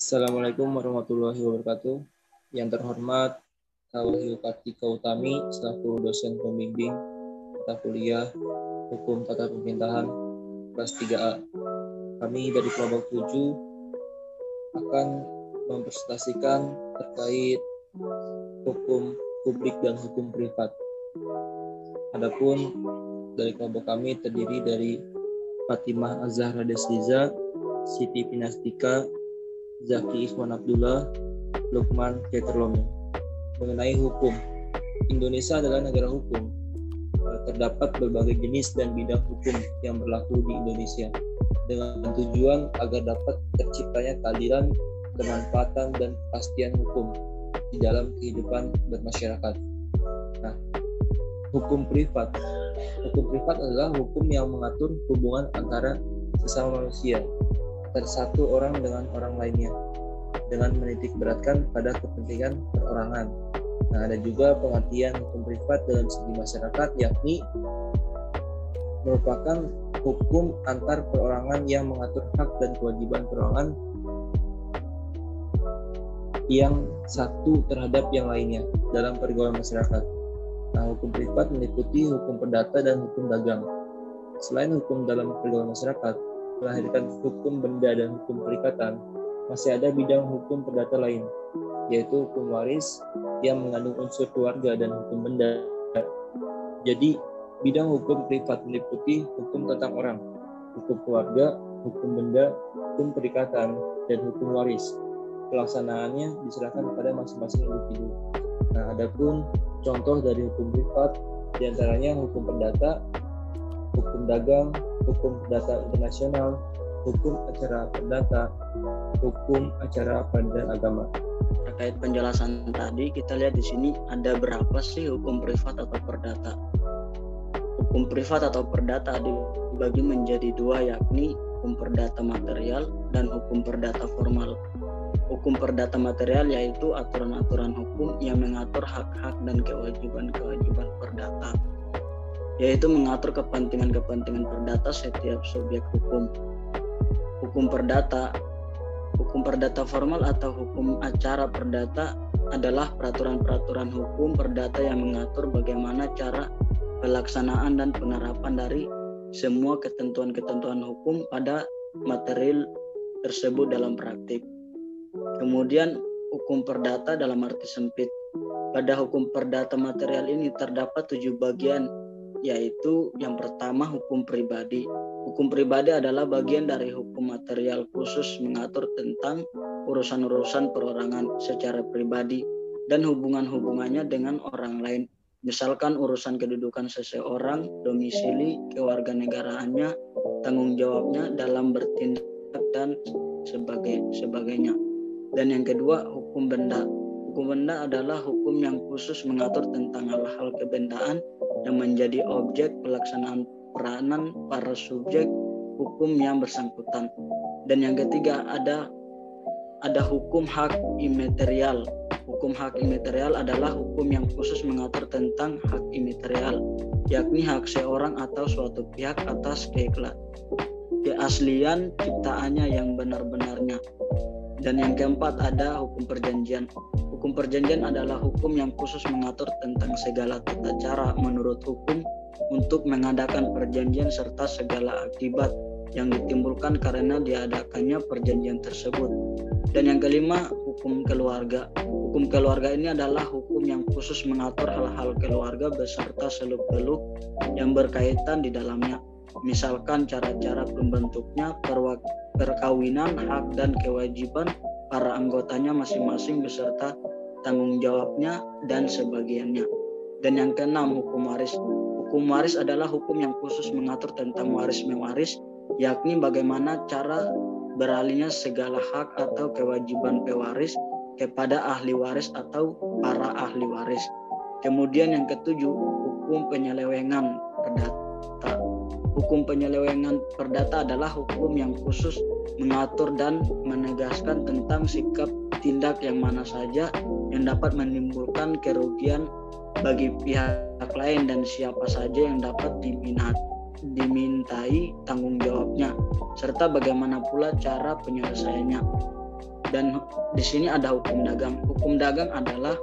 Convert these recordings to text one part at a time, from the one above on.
Assalamualaikum warahmatullahi wabarakatuh. Yang terhormat, Wahyu Kartika Utami, selaku dosen pembimbing mata kuliah Hukum Tata Pemerintahan kelas 3A. Kami dari kelompok 7 akan mempresentasikan terkait hukum publik dan hukum privat. Adapun dari kelompok kami terdiri dari Fatimah Az-Zahra Desliza, Siti Pinastika, Zaki Ikhwan Abdullah, Lukman Keterlomi. Mengenai hukum, Indonesia adalah negara hukum. Terdapat berbagai jenis dan bidang hukum yang berlaku di Indonesia dengan tujuan agar dapat terciptanya keadilan, kemanfaatan, dan kepastian hukum di dalam kehidupan bermasyarakat. Nah, hukum privat. Hukum privat adalah hukum yang mengatur hubungan antara sesama manusia, antara satu orang dengan orang lainnya, dengan menitik beratkan pada kepentingan perorangan. Nah, ada juga pengertian hukum privat dalam segi masyarakat, yakni merupakan hukum antar perorangan yang mengatur hak dan kewajiban perorangan yang satu terhadap yang lainnya dalam pergaulan masyarakat. Nah, hukum privat meliputi hukum perdata dan hukum dagang. Selain hukum dalam pergaulan masyarakat, melahirkan hukum benda dan hukum perikatan, masih ada bidang hukum perdata lain, yaitu hukum waris yang mengandung unsur keluarga dan hukum benda. Jadi, bidang hukum privat meliputi hukum tentang orang, hukum keluarga, hukum benda, hukum perikatan, dan hukum waris. Pelaksanaannya diserahkan kepada masing-masing individu. Nah, adapun contoh dari hukum privat diantaranya hukum perdata, hukum dagang, hukum perdata internasional, hukum acara perdata, hukum acara peradilan agama. Terkait penjelasan tadi, kita lihat di sini ada berapa sih hukum privat atau perdata. Hukum privat atau perdata dibagi menjadi dua, yakni hukum perdata material dan hukum perdata formal. Hukum perdata material yaitu aturan-aturan hukum yang mengatur hak-hak dan kewajiban-kewajiban perdata, yaitu mengatur kepentingan-kepentingan perdata setiap subjek hukum. Hukum perdata formal atau hukum acara perdata adalah peraturan-peraturan hukum perdata yang mengatur bagaimana cara pelaksanaan dan penerapan dari semua ketentuan-ketentuan hukum pada material tersebut dalam praktik. Kemudian hukum perdata dalam arti sempit. Pada hukum perdata material ini terdapat 7 bagian, yaitu yang pertama hukum pribadi. Hukum pribadi adalah bagian dari hukum material khusus mengatur tentang urusan-urusan perorangan secara pribadi dan hubungan-hubungannya dengan orang lain. Misalkan urusan kedudukan seseorang, domisili, kewarganegaraannya, tanggung jawabnya dalam bertindak dan sebagainya. Dan yang kedua, hukum benda. Hukum benda adalah hukum yang khusus mengatur tentang hal-hal kebendaan yang menjadi objek pelaksanaan peranan para subjek hukum yang bersangkutan. Dan yang ketiga, ada hukum hak imaterial. Hukum hak imaterial adalah hukum yang khusus mengatur tentang hak imaterial, yakni hak seorang atau suatu pihak atas keaslian ciptaannya yang benar-benarnya. Dan yang keempat, ada hukum perjanjian. Hukum perjanjian adalah hukum yang khusus mengatur tentang segala tata cara menurut hukum untuk mengadakan perjanjian serta segala akibat yang ditimbulkan karena diadakannya perjanjian tersebut. Dan yang kelima, hukum keluarga. Hukum keluarga ini adalah hukum yang khusus mengatur hal-hal keluarga beserta seluk-beluk yang berkaitan di dalamnya. Misalkan cara-cara pembentuknya, perkawinan, hak dan kewajiban para anggotanya masing-masing beserta tanggung jawabnya dan sebagainya. Dan yang keenam, hukum waris. Hukum waris adalah hukum yang khusus mengatur tentang waris-mewaris, yakni bagaimana cara beralihnya segala hak atau kewajiban pewaris kepada ahli waris atau para ahli waris. Kemudian yang ketujuh, hukum penyelewengan perdata. Hukum penyelewengan perdata adalah hukum yang khusus mengatur dan menegaskan tentang sikap tindak yang mana saja yang dapat menimbulkan kerugian bagi pihak lain dan siapa saja yang dapat dimintai tanggung jawabnya, serta bagaimana pula cara penyelesaiannya. Dan di sini ada hukum dagang. Hukum dagang adalah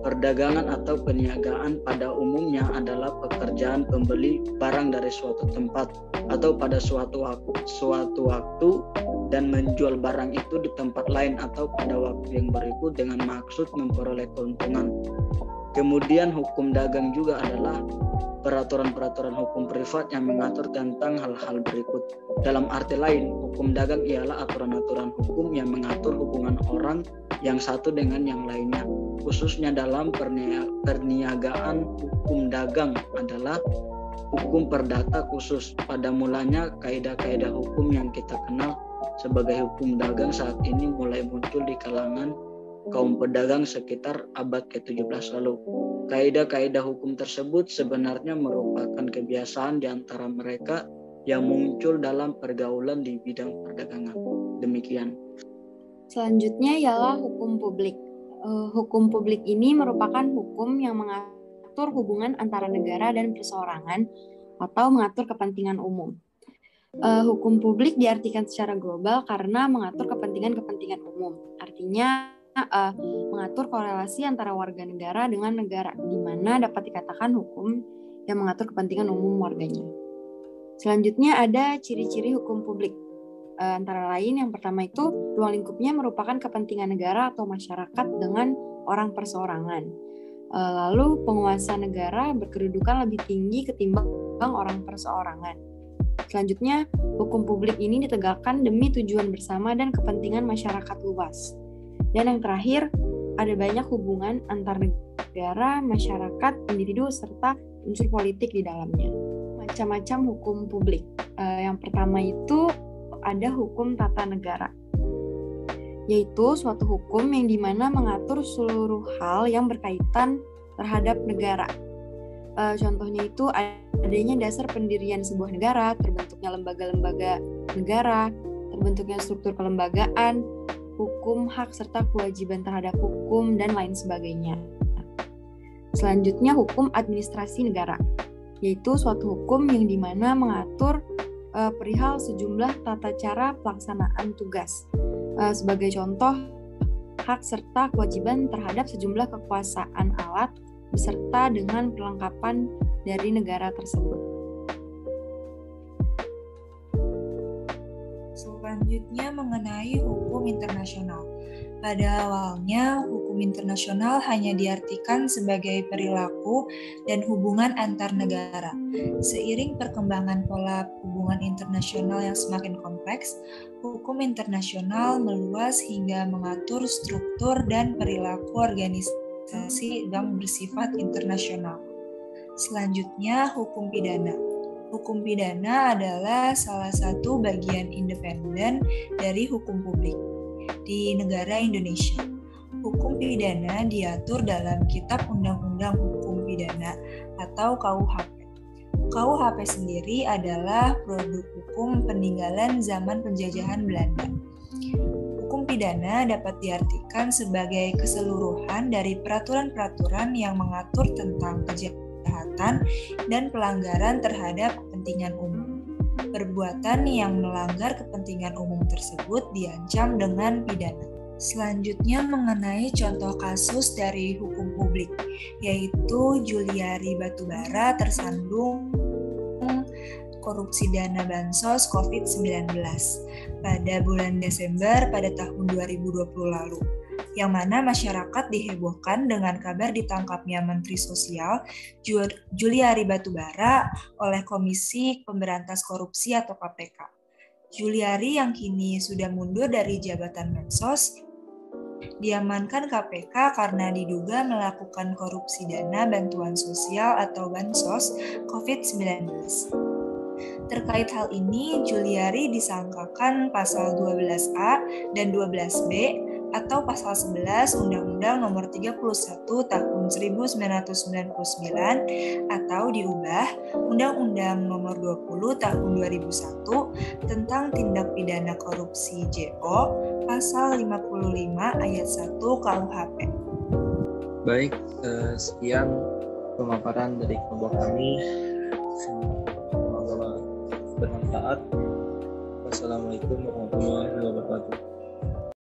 perdagangan atau perniagaan pada umumnya adalah pekerjaan pembeli barang dari suatu tempat atau pada suatu waktu dan menjual barang itu di tempat lain atau pada waktu yang berikut dengan maksud memperoleh keuntungan. Kemudian hukum dagang juga adalah peraturan-peraturan hukum privat yang mengatur tentang hal-hal berikut. Dalam arti lain, hukum dagang ialah aturan-aturan hukum yang mengatur hubungan orang yang satu dengan yang lainnya. Khususnya dalam perniagaan, hukum dagang adalah hukum perdata khusus. Pada mulanya, kaidah-kaidah hukum yang kita kenal sebagai hukum dagang saat ini mulai muncul di kalangan kaum pedagang sekitar abad ke-17 lalu. Kaidah-kaidah hukum tersebut sebenarnya merupakan kebiasaan di antara mereka yang muncul dalam pergaulan di bidang perdagangan. Demikian. Selanjutnya ialah hukum publik. Hukum publik ini merupakan hukum yang mengatur hubungan antara negara dan perseorangan atau mengatur kepentingan umum. Hukum publik diartikan secara global karena mengatur kepentingan-kepentingan umum. Artinya mengatur korelasi antara warga negara dengan negara, di mana dapat dikatakan hukum yang mengatur kepentingan umum warganya. Selanjutnya ada ciri-ciri hukum publik. Antara lain yang pertama itu ruang lingkupnya merupakan kepentingan negara atau masyarakat dengan orang perseorangan. Lalu penguasa negara berkedudukan lebih tinggi ketimbang orang perseorangan. Selanjutnya hukum publik ini ditegakkan demi tujuan bersama dan kepentingan masyarakat luas. Dan yang terakhir, ada banyak hubungan antar negara, masyarakat, individu, serta unsur politik di dalamnya. Macam-macam hukum publik. Yang pertama itu ada hukum tata negara, yaitu suatu hukum yang dimana mengatur seluruh hal yang berkaitan terhadap negara. Contohnya itu adanya dasar pendirian sebuah negara, terbentuknya lembaga-lembaga negara, terbentuknya struktur kelembagaan, hukum, hak, serta kewajiban terhadap hukum, dan lain sebagainya. Selanjutnya hukum administrasi negara, yaitu suatu hukum yang dimana mengatur perihal sejumlah tata cara pelaksanaan tugas. Sebagai contoh, hak serta kewajiban terhadap sejumlah kekuasaan alat beserta dengan perlengkapan dari negara tersebut. Selanjutnya mengenai hukum internasional. Pada awalnya, hukum internasional hanya diartikan sebagai perilaku dan hubungan antar negara. Seiring perkembangan pola hubungan internasional yang semakin kompleks, hukum internasional meluas hingga mengatur struktur dan perilaku organisasi yang bersifat internasional. Selanjutnya, hukum pidana. Hukum pidana adalah salah satu bagian independen dari hukum publik di negara Indonesia. Hukum pidana diatur dalam Kitab Undang-Undang Hukum Pidana atau KUHP. KUHP sendiri adalah produk hukum peninggalan zaman penjajahan Belanda. Hukum pidana dapat diartikan sebagai keseluruhan dari peraturan-peraturan yang mengatur tentang kejahatan dan pelanggaran terhadap kepentingan umum. Perbuatan yang melanggar kepentingan umum tersebut diancam dengan pidana. Selanjutnya mengenai contoh kasus dari hukum publik, yaitu Juliari Batubara tersandung korupsi dana bansos COVID-19 pada bulan Desember pada tahun 2020 lalu, yang mana masyarakat dihebohkan dengan kabar ditangkapnya Menteri Sosial Juliari Batubara oleh Komisi Pemberantas Korupsi atau KPK. Juliari yang kini sudah mundur dari jabatan Mensos diamankan KPK karena diduga melakukan korupsi dana bantuan sosial atau bansos COVID-19. Terkait hal ini, Juliari disangkakan pasal 12A dan 12B atau pasal 11 Undang-Undang Nomor 31 Tahun 1999 atau diubah Undang-Undang Nomor 20 Tahun 2001 tentang tindak pidana korupsi JO pasal 55 ayat 1 KUHP. Baik, sekian pemaparan dari kelompok kami. Semoga bermanfaat. Wassalamualaikum warahmatullahi wabarakatuh.